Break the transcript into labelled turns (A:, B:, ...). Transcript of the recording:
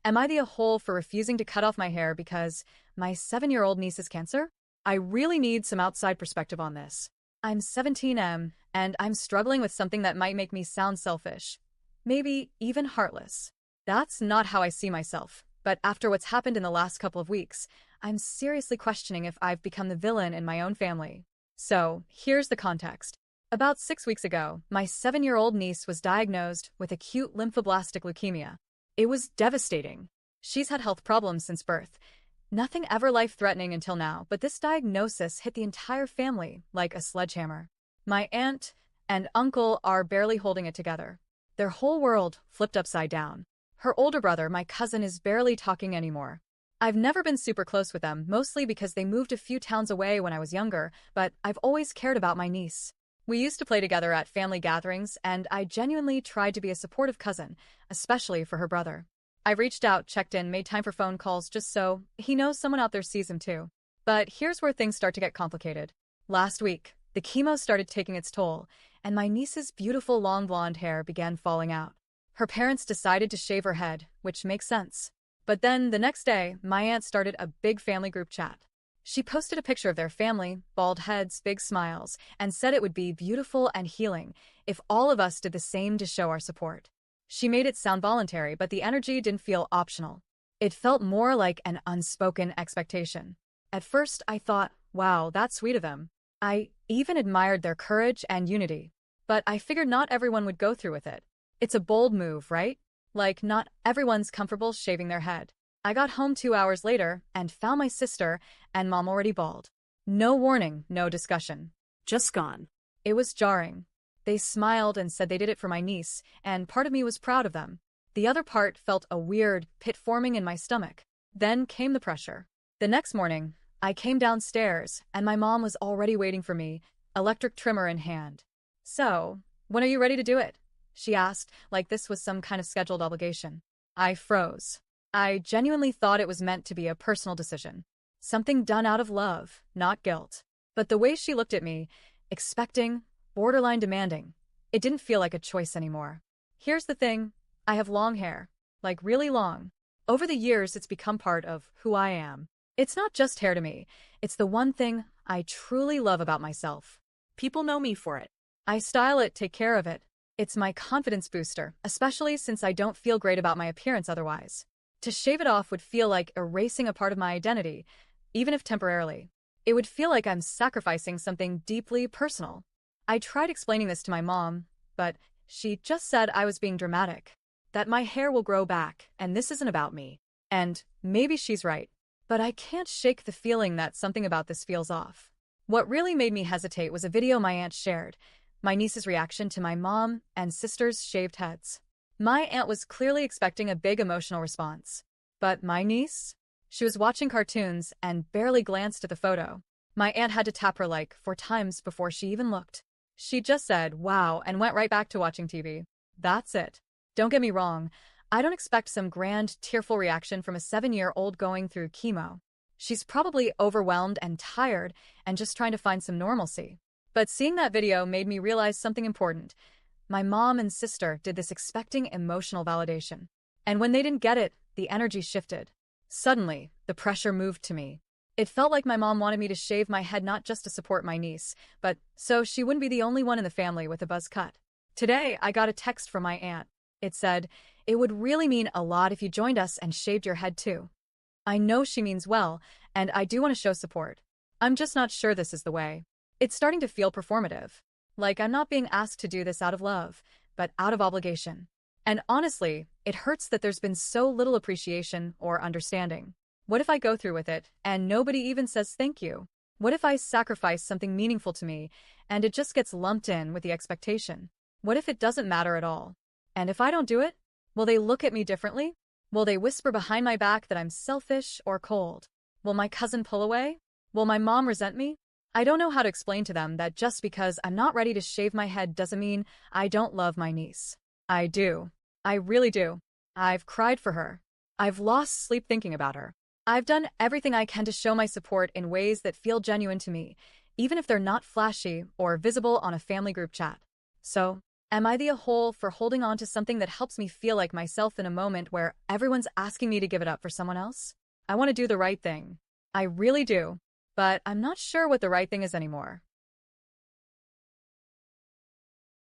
A: Am I the a-hole for refusing to cut off my hair because my 7-year-old niece has cancer? I really need some outside perspective on this. I'm 17M, and I'm struggling with something that might make me sound selfish. Maybe even heartless. That's not how I see myself, but after what's happened in the last couple of weeks, I'm seriously questioning if I've become the villain in my own family. So, here's the context. About 6 weeks ago, my 7-year-old niece was diagnosed with acute lymphoblastic leukemia. It was devastating. She's had health problems since birth. Nothing ever life-threatening until now, but this diagnosis hit the entire family like a sledgehammer. My aunt and uncle are barely holding it together. Their whole world flipped upside down. Her older brother, my cousin, is barely talking anymore. I've never been super close with them, mostly because they moved a few towns away when I was younger, but I've always cared about my niece. We used to play together at family gatherings, and I genuinely tried to be a supportive cousin, especially for her brother. I reached out, checked in, made time for phone calls just so he knows someone out there sees him too. But here's where things start to get complicated. Last week, the chemo started taking its toll, and my niece's beautiful long blonde hair began falling out. Her parents decided to shave her head, which makes sense. But then, the next day, my aunt started a big family group chat. She posted a picture of their family, bald heads, big smiles, and said it would be beautiful and healing if all of us did the same to show our support. She made it sound voluntary, but the energy didn't feel optional. It felt more like an unspoken expectation. At first, I thought, wow, that's sweet of them. I even admired their courage and unity. But I figured not everyone would go through with it. It's a bold move, right? Like, not everyone's comfortable shaving their head. I got home 2 hours later and found my sister and mom already bald. No warning, no discussion. Just gone. It was jarring. They smiled and said they did it for my niece, and part of me was proud of them. The other part felt a weird pit forming in my stomach. Then came the pressure. The next morning, I came downstairs, and my mom was already waiting for me, electric trimmer in hand. "So, when are you ready to do it?" she asked, like this was some kind of scheduled obligation. I froze. I genuinely thought it was meant to be a personal decision. Something done out of love, not guilt. But the way she looked at me, expecting, borderline demanding, it didn't feel like a choice anymore. Here's the thing, I have long hair. Like really long. Over the years, it's become part of who I am. It's not just hair to me, it's the one thing I truly love about myself. People know me for it. I style it, take care of it. It's my confidence booster, especially since I don't feel great about my appearance otherwise. To shave it off would feel like erasing a part of my identity, even if temporarily. It would feel like I'm sacrificing something deeply personal. I tried explaining this to my mom, but she just said I was being dramatic. That my hair will grow back, and this isn't about me. And maybe she's right. But I can't shake the feeling that something about this feels off. What really made me hesitate was a video my aunt shared, my niece's reaction to my mom and sister's shaved heads. My aunt was clearly expecting a big emotional response. But my niece? She was watching cartoons and barely glanced at the photo. My aunt had to tap her like 4 times before she even looked. She just said, "Wow," and went right back to watching TV. That's it. Don't get me wrong, I don't expect some grand, tearful reaction from a 7-year-old going through chemo. She's probably overwhelmed and tired and just trying to find some normalcy. But seeing that video made me realize something important. My mom and sister did this expecting emotional validation. And when they didn't get it, the energy shifted. Suddenly, the pressure moved to me. It felt like my mom wanted me to shave my head not just to support my niece, but so she wouldn't be the only one in the family with a buzz cut. Today, I got a text from my aunt. It said, "It would really mean a lot if you joined us and shaved your head too." I know she means well, and I do want to show support. I'm just not sure this is the way. It's starting to feel performative. Like I'm not being asked to do this out of love, but out of obligation. And honestly, it hurts that there's been so little appreciation or understanding. What if I go through with it, and nobody even says thank you? What if I sacrifice something meaningful to me, and it just gets lumped in with the expectation? What if it doesn't matter at all? And if I don't do it, will they look at me differently? Will they whisper behind my back that I'm selfish or cold? Will my cousin pull away? Will my mom resent me? I don't know how to explain to them that just because I'm not ready to shave my head doesn't mean I don't love my niece. I do. I really do. I've cried for her. I've lost sleep thinking about her. I've done everything I can to show my support in ways that feel genuine to me, even if they're not flashy or visible on a family group chat. So, Am I the a-hole for holding on to something that helps me feel like myself in a moment where everyone's asking me to give it up for someone else? I want to do the right thing. I really do. But I'm not sure what the right thing is anymore.